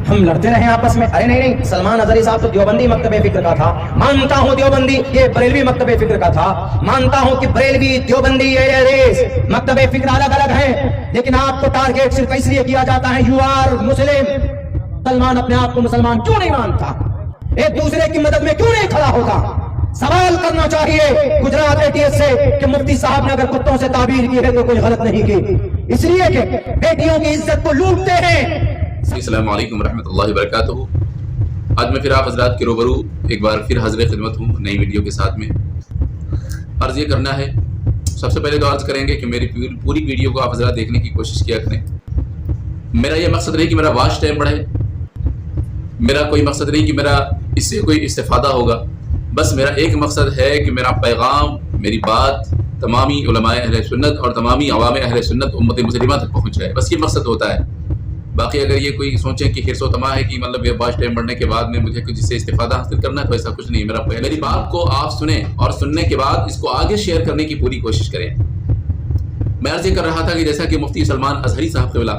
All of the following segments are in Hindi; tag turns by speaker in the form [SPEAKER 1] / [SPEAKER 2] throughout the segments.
[SPEAKER 1] हम लड़ते रहे आपस में। अरे नहीं नहीं, सलमान अजहरी साहब तो देवबंदी मकतबे फिक्र का था, मानता हूँ देवबंदी ये बरेलवी मकतबे फिक्र का था, मानता हूँ कि बरेलवी देवबंदी ये मकतबे फिक्र अलग अलग है, लेकिन आपको टारगेट सिर्फ इसलिए किया जाता है यू आर मुस्लिम। सलमान अपने आप को मुसलमान क्यों नहीं मानता? एक दूसरे की मदद में क्यों नहीं खड़ा होता? सवाल करना चाहिए गुजरात एटीएस से कि मुफ्ती साहब ने अगर कुत्तों से ताबीर की है तो कोई गलत नहीं की, इसलिए कि बेटियों की इज्जत को लूटते हैं।
[SPEAKER 2] अस्सलाम वालेकुम रहमतुल्लाहि व बरकातुहू। आज मैं फिर आप हजरात के रूबरू एक बार फिर हाज़िर खिदमत हूँ नई वीडियो के साथ में। अर्ज़ ये करना है, सबसे पहले तो अर्ज़ करेंगे कि मेरी पूरी वीडियो को आप हजरात देखने की कोशिश किया करें। मेरा ये मकसद नहीं कि मेरा वॉच टाइम बढ़े, मेरा कोई मकसद नहीं कि मेरा इससे कोई इस्तेफादा होगा, बस मेरा एक मकसद है कि मेरा पैगाम, मेरी बात तमामी उलमाए अहले सुन्नत और तमामी अवाम अहले सुन्नत उम्मत मुस्लिमा तक पहुँच जाए, बस ये मकसद होता है। बाकी अगर ये कोई सोचें कि हिर्सो तमा है कि मतलब ये वॉच टाइम बढ़ने के बाद में मुझे कुछ इससे इस्तेफादा हासिल करना है, तो ऐसा कुछ नहीं। मेरी बात को आप सुने और सुनने के बाद इसको आगे शेयर करने की पूरी कोशिश करें। मैं अर्ज़ कर रहा था कि जैसा कि मुफ्ती सलमान अजहरी साहब क़िबला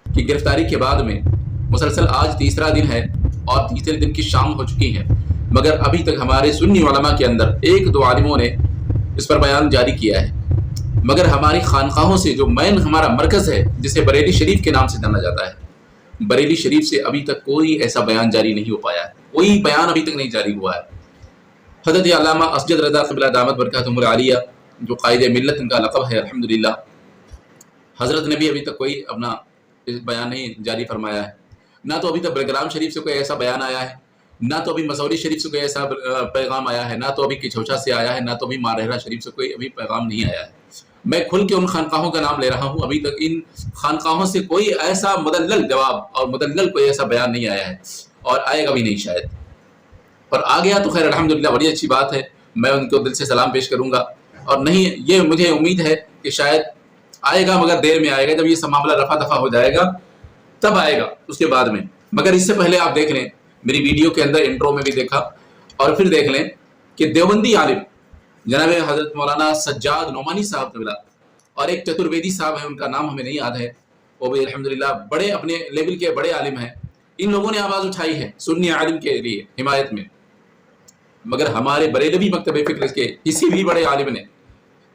[SPEAKER 2] की गिरफ्तारी के बाद में मुसलसल आज तीसरा दिन है और तीसरे दिन की शाम हो चुकी है, मगर अभी तक हमारे सुन्नी उलमा के अंदर एक दो आलिमों ने इस पर बयान जारी किया है, मगर हमारी खानकाहों से जो मेन हमारा मरकज़ है जिसे बरेली शरीफ के नाम से जाना जाता है, बरेली शरीफ से अभी तक कोई ऐसा बयान जारी नहीं हो पाया है, कोई बयान अभी तक नहीं जारी हुआ है। हज़रत अल्लामा असजद रज़ा क़िबला दामत बरकातुहुल आलिया जो कायदे मिल्लत उनका लक़ब है अल्हम्दुलिल्लाह, हज़रत ने भी अभी तक कोई अपना बयान नहीं जारी फरमाया है। ना तो अभी तक बरग्राम शरीफ से कोई ऐसा बयान आया है, ना तो अभी मसौरी शरीफ से कोई ऐसा पैगाम आया है, ना तो अभी किछौछा से आया है, ना तो अभी मारहरा शरीफ से कोई अभी पैगाम नहीं आया है। मैं खुल के उन खानकाहों का नाम ले रहा हूँ, अभी तक इन खानकाहों से कोई ऐसा मुदल्लल जवाब और मुदल्लल कोई ऐसा बयान नहीं आया है और आएगा भी नहीं शायद। और आ गया तो खैर अल्हम्दुलिल्लाह बड़ी अच्छी बात है, मैं उनको दिल से सलाम पेश करूँगा। और नहीं, ये मुझे उम्मीद है कि शायद आएगा, मगर देर में आएगा, जब ये सब मामला रफा दफा हो जाएगा तब आएगा उसके बाद में। मगर इससे पहले आप देख लें, मेरी वीडियो के अंदर इंट्रो में भी देखा और फिर देख लें कि देवबंदी आलिम जनाब हज़रत मौलाना सज्जाद नोमानी साहब क़िबला और एक चतुर्वेदी साहब है, उनका नाम हमें नहीं याद है, वो भी अल्हम्दुलिल्लाह बड़े अपने लेवल के बड़े आलिम हैं। इन लोगों ने आवाज़ उठाई है सुन्नी आलिम के लिए हिमायत में, मगर हमारे बरेलवी मकतबे फ़िक्र के किसी भी बड़े आलिम ने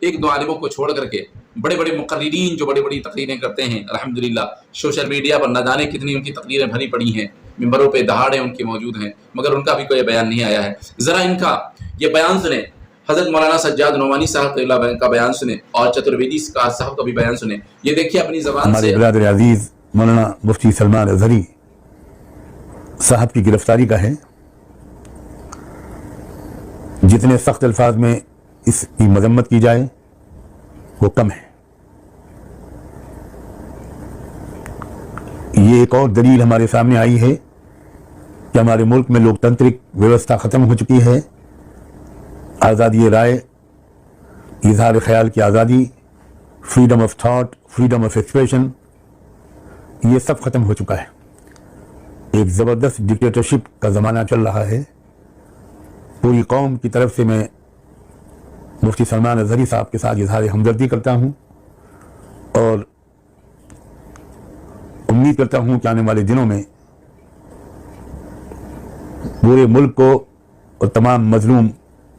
[SPEAKER 2] एक दो आलिमों को छोड़ करके बड़े बड़े मुक़र्रिरीन जो बड़ी बड़ी तकरीरें करते हैं, अल्हम्दुलिल्लाह सोशल मीडिया पर न जाने कितनी उनकी तकरीरें भरी पड़ी हैं, मिंबरों पे दहाड़े उनके मौजूद हैं, मगर उनका भी कोई बयान नहीं आया है। ज़रा इनका ये बयान सुने, हज़रत मौलाना सज्जाद नोमानी साहब का बयान सुने और चतुर्वेदी साहब का भी बयान सुने। ये देखिए अपनी ज़बान से।
[SPEAKER 3] हमारे अजीज़ मौलाना मुफ्ती सलमान अजहरी साहब की गिरफ्तारी का है। जितने सख्त अल्फाज में इसकी मजम्मत की जाए वो कम है। ये एक और दलील हमारे सामने आई है कि हमारे मुल्क में लोकतांत्रिक व्यवस्था ख़त्म हो चुकी है। आज़ादी राय, इज़हार ख्याल की आज़ादी, freedom of thought, freedom of expression, ये सब ख़त्म हो चुका है। एक ज़बरदस्त डिक्टेटरशिप का ज़माना चल रहा है। पूरी कौम की तरफ से मैं मुफ्ती सलमान अजहरी साहब के साथ इज़हार हमदर्दी करता हूँ और उम्मीद करता हूँ कि आने वाले दिनों में पूरे मुल्क को और तमाम मजलूम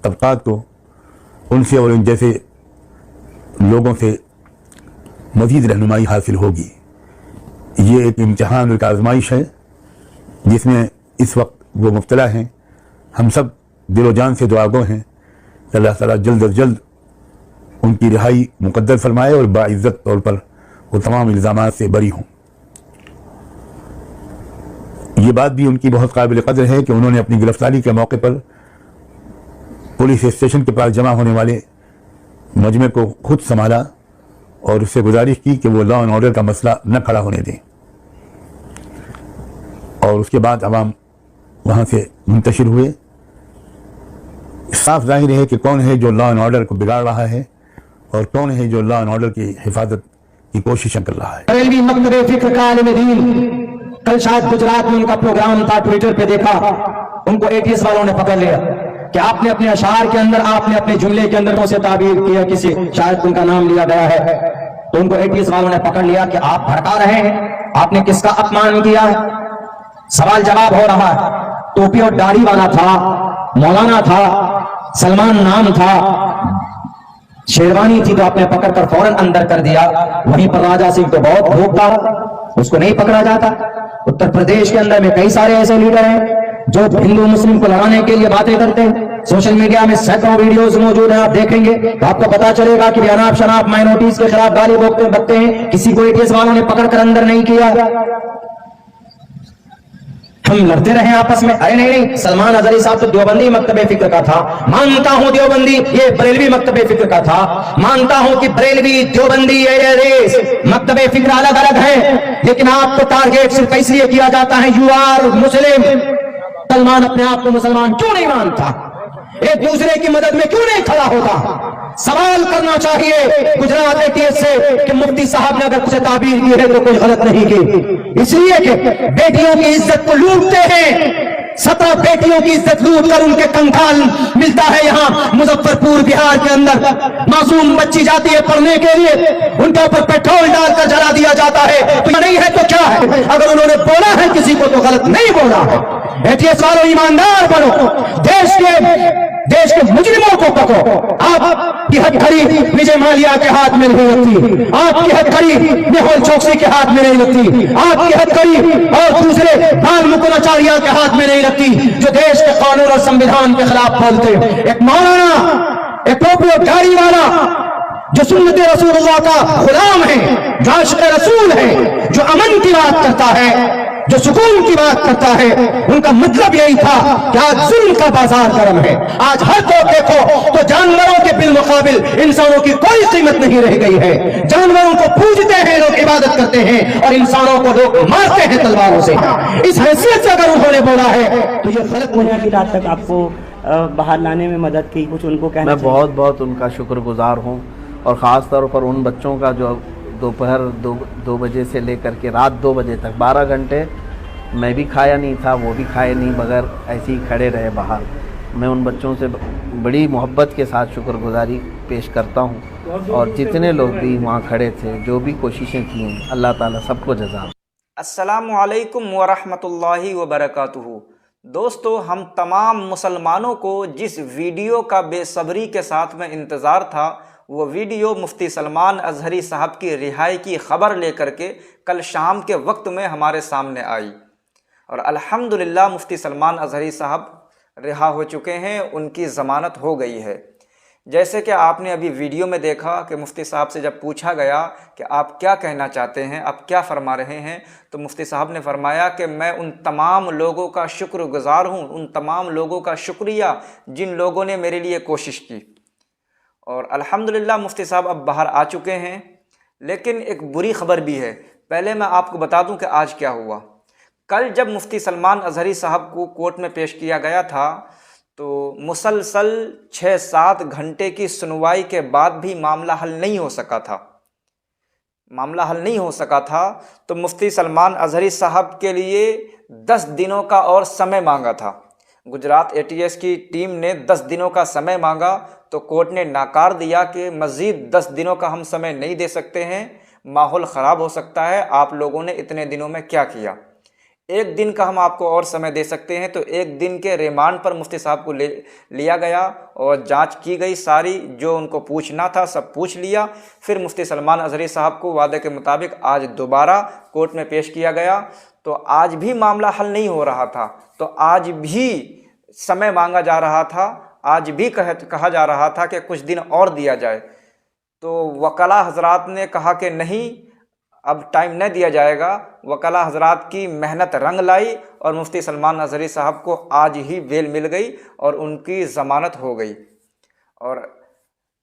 [SPEAKER 3] तबकात को उनसे और इन जैसे लोगों से मज़ीद रहनुमाई हासिल होगी। ये एक इम्तिहान, एक आजमाइश है जिसमें इस वक्त वो मुब्तला हैं। हम सब दिलो जान से दुआगो हैं कि अल्लाह ताला जल्द अज जल्द उनकी रिहाई मुक़द्दर फरमाए और बाइज़्ज़त तौर पर वो तमाम इल्ज़ामात से बरी हों। ये बात भी उनकी बहुत काबिल क़द्र है कि उन्होंने अपनी गिरफ्तारी के मौके पर पुलिस स्टेशन के पास जमा होने वाले मजमे को खुद संभाला और उससे गुजारिश की कि वो लॉ एंड ऑर्डर का मसला न खड़ा होने दें। और उसके बाद अवाम वहाँ से मुंतशिर हुए। साफ जाहिर है कि कौन है जो लॉ एंड ऑर्डर को बिगाड़ रहा है और कौन है जो लॉ एंड ऑर्डर की हिफाजत की कोशिशें कर रहा है।
[SPEAKER 1] बरेलवी मकतबे फिक्र का आलिम दीन, कल शायद गुजरात में उनका प्रोग्राम था, ट्विटर पे देखा, उनको एटीएस वालों ने पकड़ लिया कि आपने अपने अशार के अंदर, आपने अपने जुमले के अंदर उसे ताबीर किया, किसी शायद उनका नाम लिया गया है, तो उनको एटीएस वालों ने पकड़ लिया कि आप भड़का रहे हैं, आपने किसका अपमान किया है। सवाल जवाब हो रहा है। टोपी और दाढ़ी वाला था, मौलाना था, सलमान नाम था, शेरवानी थी तो आपने पकड़कर फौरन अंदर कर दिया। वहीं पर राजा सिंह तो बहुत भोगता, उसको नहीं पकड़ा जाता। उत्तर प्रदेश के अंदर में कई सारे ऐसे लीडर हैं जो हिंदू मुस्लिम को लड़ाने के लिए बातें करते हैं। सोशल मीडिया में सैकड़ों वीडियोस मौजूद हैं, आप देखेंगे तो आपको पता चलेगा कि अनाप शनाप माइनॉरिटीज के खिलाफ गाली बकते हैं। किसी को एटीएस वालों ने पकड़कर अंदर नहीं किया। हम लड़ते रहे आपस में। अरे नहीं, सलमान अजहरी साहब तो देवबंदी मकतबे फिक्र का था। मानता हूं देवबंदी ये बरेलवी मकतबे फिक्र का था। मानता हूं कि बरेलवी देवबंदी रेस मकतबे फिक्र अलग अलग है, लेकिन आपको टारगेट सिर्फ इसलिए किया जाता है यू आर मुस्लिम। सलमान अपने आप को मुसलमान क्यों नहीं मानता? एक दूसरे की मदद में क्यों नहीं खड़ा होता? सवाल करना चाहिए गुजरात एटीएस से कि मुफ्ती साहब ने अगर कुछ ताबीर की है तो कोई गलत नहीं की। इसलिए कि बेटियों की इज्जत को लूटते हैं। 17 बेटियों की इज्जत लूट कर उनके कंकाल मिलता है यहाँ मुजफ्फरपुर बिहार के अंदर। मासूम बच्ची जाती है पढ़ने के लिए, उनके ऊपर पेट्रोल डालकर जला दिया जाता है। तो नहीं है तो क्या है? अगर उन्होंने बोला है किसी को तो गलत नहीं बोला है। एटीएस वालों ईमानदार बनो, देश के मुजरिमों को पकड़ो। आपकी हथकड़ी विजय माल्या के हाथ में नहीं लगती, आपकी हथकड़ी मेहुल चोकसी के हाथ में नहीं लगती, आपकी हथकड़ी और दूसरे बाल मुकुंदाचार्य के हाथ में नहीं लगती जो देश के कानून और संविधान के खिलाफ बोलते हैं। एक मौलाना, एक टोपी और दाढ़ी वाला जो सुन्नत रसूलुल्लाह का गुलाम है, जो आशिक़ रसूल है, जो अमन की बात करता है, जो सुकून की बात करता है, उनका मतलब यही था कि आज जुल्म का बाजार गर्म है। आज हर को देखो तो जानवरों के बिलमुकाबिल इंसानों की कोई कीमत नहीं रह गई है। जानवरों को पूजते हैं लोग, इबादत करते हैं, और इंसानों को लोग मारते हैं तलवारों से। इस हैसियत से अगर उन्होंने बोला है तो ये गलत
[SPEAKER 4] दुनिया की रात तक आपको बाहर लाने में मदद की, कुछ उनको कहना
[SPEAKER 5] मैं बहुत बहुत उनका शुक्रगुजार हूँ, और ख़ास तौर पर उन बच्चों का जो दोपहर 2 बजे से लेकर के रात 2 बजे तक 12 घंटे मैं भी खाया नहीं था, वो भी खाए नहीं, बगैर ऐसे ही खड़े रहे बाहर। मैं उन बच्चों से बड़ी मोहब्बत के साथ शुक्रगुजारी पेश करता हूँ, और जितने लोग भी वहाँ खड़े थे, जो भी कोशिशें की हैं, अल्लाह ताला सबको जज़ा।
[SPEAKER 6] अस्सलामु अलैकुम वरहमतुल्लाहि वबरकातुहू। दोस्तों, हम तमाम मुसलमानों को जिस वीडियो का बेसब्री के साथ में इंतज़ार था, वो वीडियो मुफ्ती सलमान अजहरी साहब की रिहाई की ख़बर लेकर के कल शाम के वक्त में हमारे सामने आई, और अल्हम्दुलिल्लाह मुफ्ती सलमान अजहरी साहब रिहा हो चुके हैं, उनकी ज़मानत हो गई है। जैसे कि आपने अभी वीडियो में देखा कि मुफ्ती साहब से जब पूछा गया कि आप क्या कहना चाहते हैं, आप क्या फरमा रहे हैं, तो मुफ्ती साहब ने फरमाया कि मैं उन तमाम लोगों का शुक्रगुजार हूँ, उन तमाम लोगों का शुक्रिया जिन लोगों ने मेरे लिए कोशिश की। और अल्हम्दुलिल्लाह मुफ्ती साहब अब बाहर आ चुके हैं। लेकिन एक बुरी ख़बर भी है। पहले मैं आपको बता दूं कि आज क्या हुआ। कल जब मुफ्ती सलमान अजहरी साहब को कोर्ट में पेश किया गया था, तो मुसलसल 6-7 घंटे की सुनवाई के बाद भी मामला हल नहीं हो सका था। तो मुफ्ती सलमान अजहरी साहब के लिए 10 दिनों का और समय मांगा था। गुजरात एटीएस की टीम ने 10 दिनों का समय मांगा, तो कोर्ट ने नाकार दिया कि मज़ीद 10 दिनों का हम समय नहीं दे सकते हैं, माहौल ख़राब हो सकता है, आप लोगों ने इतने दिनों में क्या किया। 1 दिन का हम आपको और समय दे सकते हैं। तो 1 दिन के रिमांड पर मुफ्ती साहब को लिया गया और जांच की गई, सारी जो उनको पूछना था सब पूछ लिया। फिर मुफ्ती सलमान अजहरी साहब को वादे के मुताबिक आज दोबारा कोर्ट में पेश किया गया। तो आज भी मामला हल नहीं हो रहा था, तो आज भी समय मांगा जा रहा था, आज भी कहा जा रहा था कि कुछ दिन और दिया जाए। तो वकला हजरात ने कहा कि नहीं, अब टाइम नहीं दिया जाएगा। वकला हजरात की मेहनत रंग लाई और मुफ्ती सलमान अजहरी साहब को आज ही बेल मिल गई और उनकी ज़मानत हो गई। और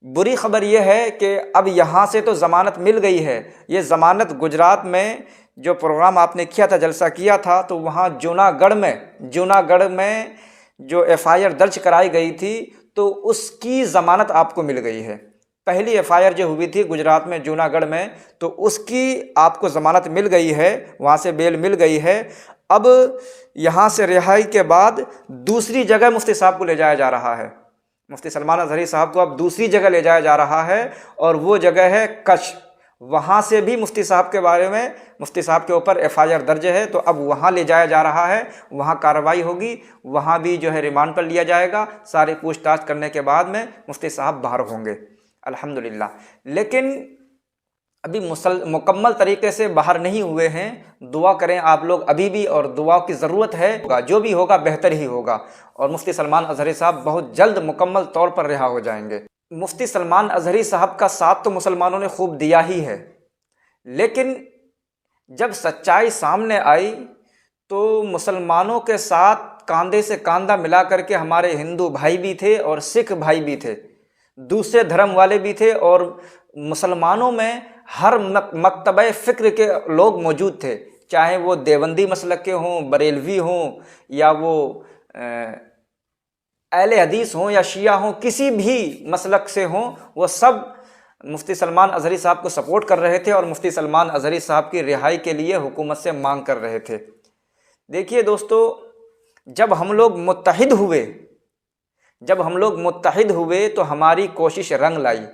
[SPEAKER 6] बुरी ख़बर यह है कि अब यहाँ से तो ज़मानत मिल गई है। ये ज़मानत गुजरात में जो प्रोग्राम आपने किया था, जलसा किया था, तो वहाँ जूनागढ़ में जो FIR दर्ज कराई गई थी, तो उसकी ज़मानत आपको मिल गई है। पहली FIR जो हुई थी गुजरात में जूनागढ़ में, तो उसकी आपको ज़मानत मिल गई है, वहाँ से बेल मिल गई है। अब यहाँ से रिहाई के बाद दूसरी जगह मुफ्ती साहब को ले जाया जा रहा है। मुफ्ती सलमान अजहरी साहब को अब दूसरी जगह ले जाया जा रहा है, और वो जगह है कच्छ। वहाँ से भी मुफ्ती साहब के बारे में, मुफ्ती साहब के ऊपर FIR दर्ज है, तो अब वहाँ ले जाया जा रहा है, वहाँ कार्रवाई होगी, वहाँ भी जो है रिमांड पर लिया जाएगा। सारी पूछताछ करने के बाद में मुफ्ती साहब बाहर होंगे अल्हम्दुलिल्लाह। लेकिन अभी मुकम्मल तरीके से बाहर नहीं हुए हैं। दुआ करें आप लोग अभी भी, और दुआ की ज़रूरत है। जो भी होगा बेहतर ही होगा और मुफ्ती सलमान अज़हरी साहब बहुत जल्द मुकम्मल तौर पर रिहा हो जाएंगे। मुफ्ती सलमान अज़हरी साहब का साथ तो मुसलमानों ने खूब दिया ही है, लेकिन जब सच्चाई सामने आई तो मुसलमानों के साथ कंधे से कंधा मिला करके हमारे हिंदू भाई भी थे और सिख भाई भी थे, दूसरे धर्म वाले भी थे, और मुसलमानों में हर मकतबे फ़िक्र के लोग मौजूद थे, चाहे वो देवबंदी मसलक के हों, बरेलवी हों, या वो अहले हदीस हों या शिया हों, किसी भी मसलक से हों, वो सब मुफ्ती सलमान अज़हरी साहब को सपोर्ट कर रहे थे और मुफ्ती सलमान अज़हरी साहब की रिहाई के लिए हुकूमत से मांग कर रहे थे। देखिए दोस्तों, जब हम लोग मुत्तहिद हुए तो हमारी कोशिश रंग लाई,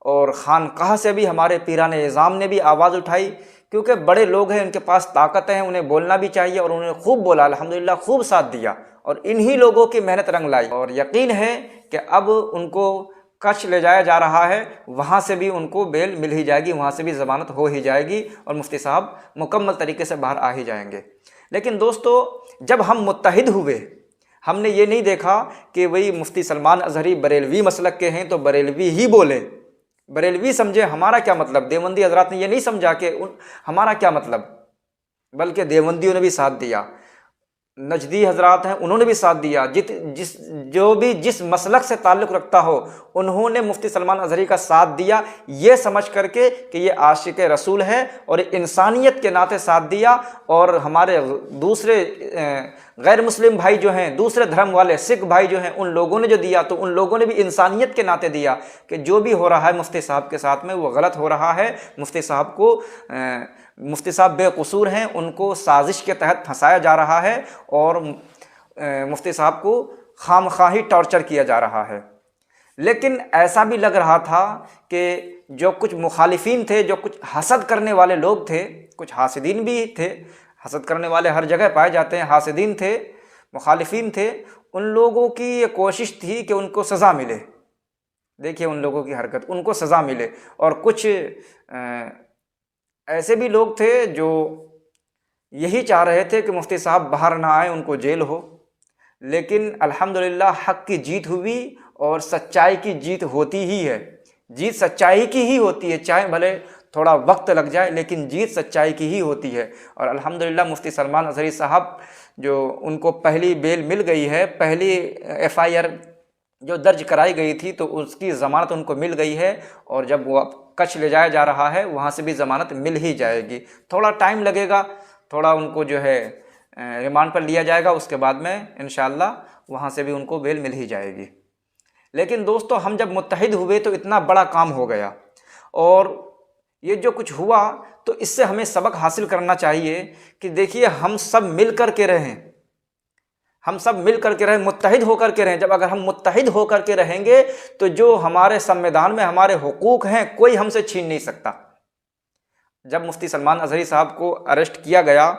[SPEAKER 6] और खानकाह से भी हमारे पीराने इज़ाम ने भी आवाज़ उठाई, क्योंकि बड़े लोग हैं, उनके पास ताकत है, उन्हें बोलना भी चाहिए, और उन्होंने खूब बोला, अल्हम्दुलिल्लाह खूब साथ दिया, और इन्हीं लोगों की मेहनत रंग लाई। और यकीन है कि अब उनको कच्छ ले जाया जा रहा है, वहाँ से भी उनको बेल मिल ही जाएगी, वहाँ से भी ज़मानत हो ही जाएगी, और मुफ्ती साहब मुकम्मल तरीके से बाहर आ ही जाएंगे। लेकिन दोस्तों, जब हम मुत्तहिद हुए, हमने ये नहीं देखा कि वही मुफ्ती सलमान अज़हरी बरेलवी मसलक के हैं तो बरेलवी ही बोले, बरेलवी समझे हमारा क्या मतलब। देवबंदी हजरात ने ये नहीं समझा कि हमारा क्या मतलब, बल्कि देवबंदियों ने भी साथ दिया, नजदी हजरात हैं उन्होंने भी साथ दिया, जिस मसलक से ताल्लुक़ रखता हो उन्होंने मुफ्ती सलमान अज़हरी का साथ दिया, ये समझ करके कि ये आशिक रसूल है और इंसानियत के नाते साथ दिया। और हमारे दूसरे गैर मुस्लिम भाई जो हैं, दूसरे धर्म वाले सिख भाई जो हैं, उन लोगों ने जो दिया तो उन लोगों ने भी इंसानियत के नाते दिया कि जो भी हो रहा है मुफ्ती साहब के साथ में वो गलत हो रहा है, मुफ्ती साहब बेकसूर हैं, उनको साजिश के तहत फंसाया जा रहा है और मुफ्ती साहब को खामखाही टॉर्चर किया जा रहा है। लेकिन ऐसा भी लग रहा था कि जो कुछ मुखालिफिन थे, जो कुछ हसद करने वाले लोग थे, कुछ हासिदीन भी थे, हसद करने वाले हर जगह पाए जाते हैं, हासिदीन थे, मुखालिफिन थे, उन लोगों की ये कोशिश थी कि उनको सज़ा मिले। देखिए उन लोगों की हरकत, उनको सज़ा मिले। और कुछ ऐसे भी लोग थे जो यही चाह रहे थे कि मुफ्ती साहब बाहर ना आए, उनको जेल हो। लेकिन अल्हम्दुलिल्लाह हक़ की जीत हुई और सच्चाई की जीत होती ही है। जीत सच्चाई की ही होती है, चाहे भले थोड़ा वक्त लग जाए, लेकिन जीत सच्चाई की ही होती है। और अल्हम्दुलिल्लाह मुफ्ती सलमान अज़हरी साहब जो उनको पहली बेल मिल गई है, पहली FIR जो दर्ज कराई गई थी तो उसकी ज़मानत उनको मिल गई है, और जब वो कच्छ ले जाया जा रहा है वहाँ से भी ज़मानत मिल ही जाएगी। थोड़ा टाइम लगेगा, थोड़ा उनको जो है रिमांड पर लिया जाएगा, उसके बाद में इंशाअल्लाह वहाँ से भी उनको बेल मिल ही जाएगी। लेकिन दोस्तों, हम जब मुत्तहिद हुए तो इतना बड़ा काम हो गया, और ये जो कुछ हुआ तो इससे हमें सबक हासिल करना चाहिए कि देखिए हम सब मिल कर के रहें, हम सब मिल कर के रहें, मुत्तहिद होकर के रहें। जब अगर हम मुत्तहिद होकर के रहेंगे तो जो हमारे संविधान में हमारे हुकूक हैं कोई हमसे छीन नहीं सकता। जब मुफ्ती सलमान अज़हरी साहब को अरेस्ट किया गया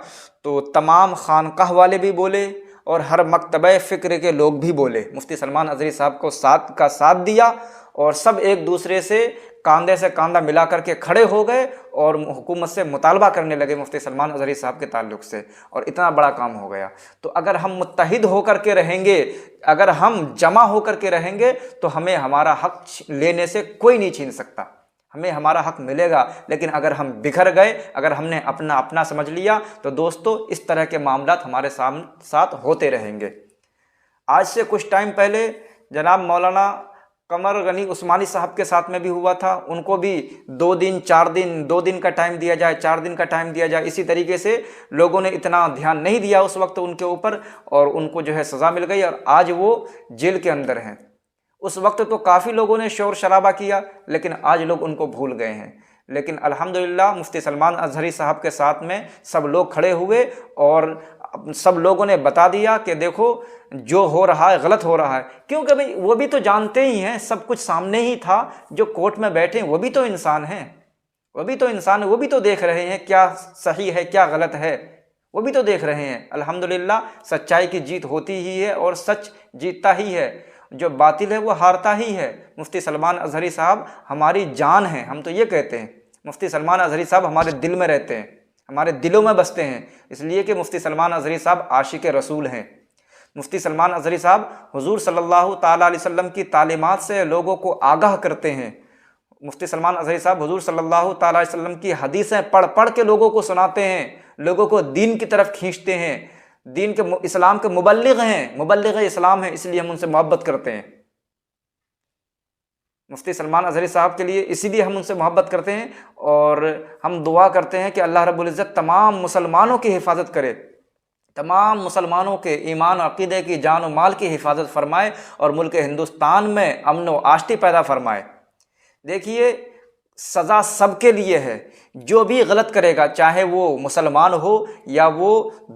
[SPEAKER 6] तो तमाम खानकाह वाले भी बोले और हर मकतबे फ़िक्र के लोग भी बोले, मुफ्ती सलमान अज़हरी साहब को साथ दिया, और सब एक दूसरे से कंधे से कंधा मिला करके खड़े हो गए और हुकूमत से मुतालबा करने लगे मुफ्ती सलमान अज़हरी साहब के ताल्लुक़ से, और इतना बड़ा काम हो गया। तो अगर हम मुत्तहिद होकर के रहेंगे, अगर हम जमा होकर के रहेंगे तो हमें हमारा हक़ लेने से कोई नहीं छीन सकता, हमें हमारा हक़ मिलेगा। लेकिन अगर हम बिखर गए, अगर हमने अपना समझ लिया तो दोस्तों इस तरह के मामलात हमारे साथ होते रहेंगे। आज से कुछ टाइम पहले जनाब मौलाना कमर गनी उस्मानी साहब के साथ में भी हुआ था, उनको भी 2 दिन 4 दिन 2 दिन का टाइम दिया जाए, 4 दिन का टाइम दिया जाए। इसी तरीके से लोगों ने इतना ध्यान नहीं दिया उस वक्त उनके ऊपर, और उनको जो है सज़ा मिल गई और आज वो जेल के अंदर हैं। उस वक्त तो काफ़ी लोगों ने शोर शराबा किया, लेकिन आज लोग उनको भूल गए हैं। लेकिन अल्हम्दुलिल्लाह मुफ्ती सलमान अज़हरी साहब के साथ में सब लोग खड़े हुए और सब लोगों ने बता दिया कि देखो जो हो रहा है गलत हो रहा है। क्योंकि भाई वो भी तो जानते ही हैं, सब कुछ सामने ही था, जो कोर्ट में बैठे वो भी तो इंसान हैं, वो भी तो इंसान है, वो भी तो देख रहे हैं क्या सही है क्या गलत है, वो भी तो देख रहे हैं। अल्हम्दुलिल्लाह सच्चाई की जीत होती ही है और सच जीतता ही है, जो बातिल है वो हारता ही है। मुफ्ती सलमान अजहरी साहब हमारी जान हैं, हम तो ये कहते हैं। मुफ्ती सलमान अजहरी साहब हमारे दिल में रहते हैं, हमारे दिलों में बसते हैं, इसलिए कि मुफ्ती सलमान अजहरी साहब आशिक रसूल हैं। मुफ्ती सलमान अजहरी साहब हुजूर सल्लल्लाहु ताला अलैहि वसल्लम की तालीमात से लोगों को आगाह करते हैं। मुफ्ती सलमान अजहरी साहब हुजूर सल्लल्लाहु ताला अलैहि वसल्लम की हदीसें पढ़ पढ़ के लोगों को सुनाते हैं, लोगों को दीन की तरफ खींचते हैं, दीन के इस्लाम के मुबल्लिग हैं, मुबल्लिग इस्लाम हैं, इसलिए हम उनसे मोहब्बत करते हैं। मुफ्ती सलमान अजहरी साहब के लिए इसीलिए हम उनसे मोहब्बत करते हैं और हम दुआ करते हैं कि अल्लाह रब्बुल इज़्ज़त तमाम मुसलमानों की हिफाजत करे, तमाम मुसलमानों के ईमान और अक़ीदे की जान और माल की हिफाजत फरमाए और मुल्क हिंदुस्तान में अमन व आष्टी पैदा फरमाए। देखिए सज़ा सबके लिए है, जो भी गलत करेगा, चाहे वो मुसलमान हो या वो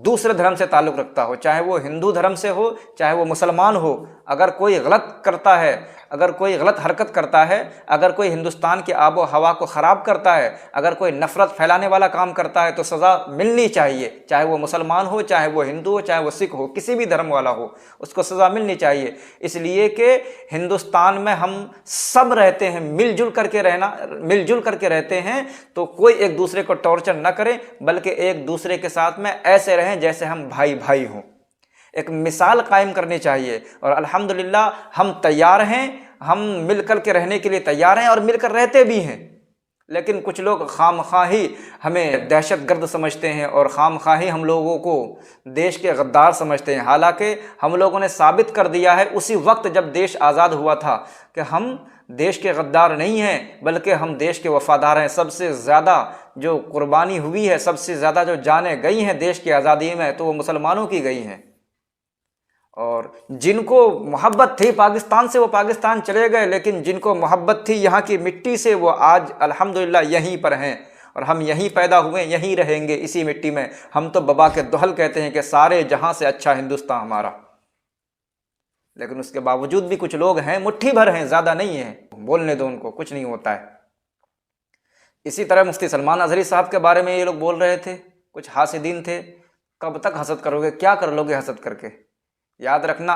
[SPEAKER 6] दूसरे धर्म से ताल्लुक़ रखता हो, चाहे वो हिंदू धर्म से हो चाहे वो मुसलमान हो, अगर कोई गलत करता है, अगर कोई गलत हरकत करता है, अगर कोई हिंदुस्तान की आबो हवा को ख़राब करता है, अगर कोई नफ़रत फैलाने वाला काम करता है तो सज़ा मिलनी चाहिए, चाहे वो मुसलमान हो चाहे वो हिंदू हो चाहे वो सिख हो, किसी भी धर्म वाला हो, उसको सज़ा मिलनी चाहिए। इसलिए कि हिंदुस्तान में हम सब रहते हैं, मिलजुल करके रहते हैं, तो कोई एक दूसरे को टॉर्चर न करें, बल्कि एक दूसरे के साथ में ऐसे रहें जैसे हम भाई भाई हों। एक मिसाल कायम करनी चाहिए और अल्हम्दुलिल्लाह हम तैयार हैं, हम मिलकर के रहने के लिए तैयार हैं और मिलकर रहते भी हैं। लेकिन कुछ लोग खामखाही हमें दहशतगर्द समझते हैं और खामखाही हम लोगों को देश के गद्दार समझते हैं। हालांकि हम लोगों ने साबित कर दिया है उसी वक्त जब देश आज़ाद हुआ था कि हम देश के गद्दार नहीं हैं, बल्कि हम देश के वफ़ादार हैं। सबसे ज़्यादा जो कुर्बानी हुई है, सबसे ज़्यादा जो जानें गई हैं देश की आज़ादी में, तो वो मुसलमानों की गई हैं। और जिनको मोहब्बत थी पाकिस्तान से वो पाकिस्तान चले गए, लेकिन जिनको मोहब्बत थी यहाँ की मिट्टी से वो आज अल्हम्दुलिल्लाह यहीं पर हैं और हम यहीं पैदा हुए, यहीं रहेंगे इसी मिट्टी में। हम तो बाबा के दोहल कहते हैं कि सारे जहाँ से अच्छा हिंदुस्तान हमारा। लेकिन उसके बावजूद भी कुछ लोग हैं, मुट्ठी भर हैं, ज़्यादा नहीं है, बोलने दो उनको, कुछ नहीं होता है। इसी तरह मुफ्ती सलमान अजहरी साहब के बारे में ये लोग बोल रहे थे, कुछ हासिदीन थे, कब तक हसद करोगे, क्या कर लोगे हसद करके। याद रखना